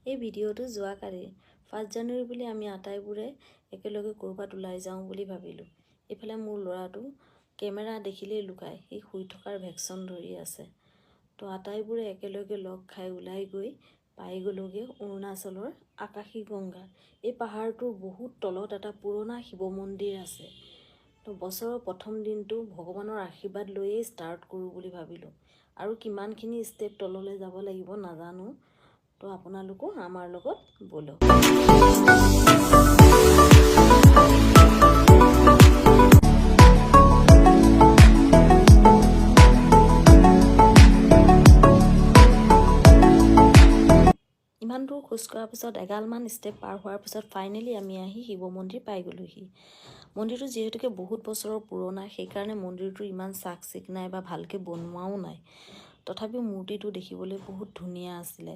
এই ভিডিঅ'টো যোৱাকালি 5 জানুৱাৰী বুলি আমি আটাইবোৰে একেলগে ক'ৰবাত ওলাই যাওঁ বুলি ভাবিলোঁ। ইফালে মোৰ ল'ৰাটো কেমেৰা দেখিলেই লুকাই, সি শুই থকাৰ ভেকশ্যন ধৰি আছে। তো আটাইবোৰে একেলগে লগ খাই ওলাই গৈ পাই গ'লোগৈ অৰুণাচলৰ আকাশীগংগা। এই পাহাৰটোৰ বহুত তলত এটা পুৰণা শিৱ মন্দিৰ আছে। তো বছৰৰ প্ৰথম দিনটো ভগৱানৰ আশীৰ্বাদ লৈয়ে ষ্টাৰ্ট কৰোঁ বুলি ভাবিলোঁ। আৰু কিমানখিনি ষ্টেপ তললৈ যাব লাগিব নাজানো। তো আপোনালোকো আমাৰ লগত বলক। ইমান দূৰ খোজ কঢ়াৰ পিছত এগালমান ষ্টেপ পাৰ হোৱাৰ পিছত ফাইনেলি আমি আহি শিৱ মন্দিৰ পাই গ'লোহি। মন্দিৰটো যিহেতুকে বহুত বছৰৰ পুৰণা, সেইকাৰণে মন্দিৰটো ইমান চাক চিক নাই বা ভালকৈ বনোৱাও নাই। তথাপিও মূৰ্তিটো দেখিবলৈ বহুত ধুনীয়া আছিলে।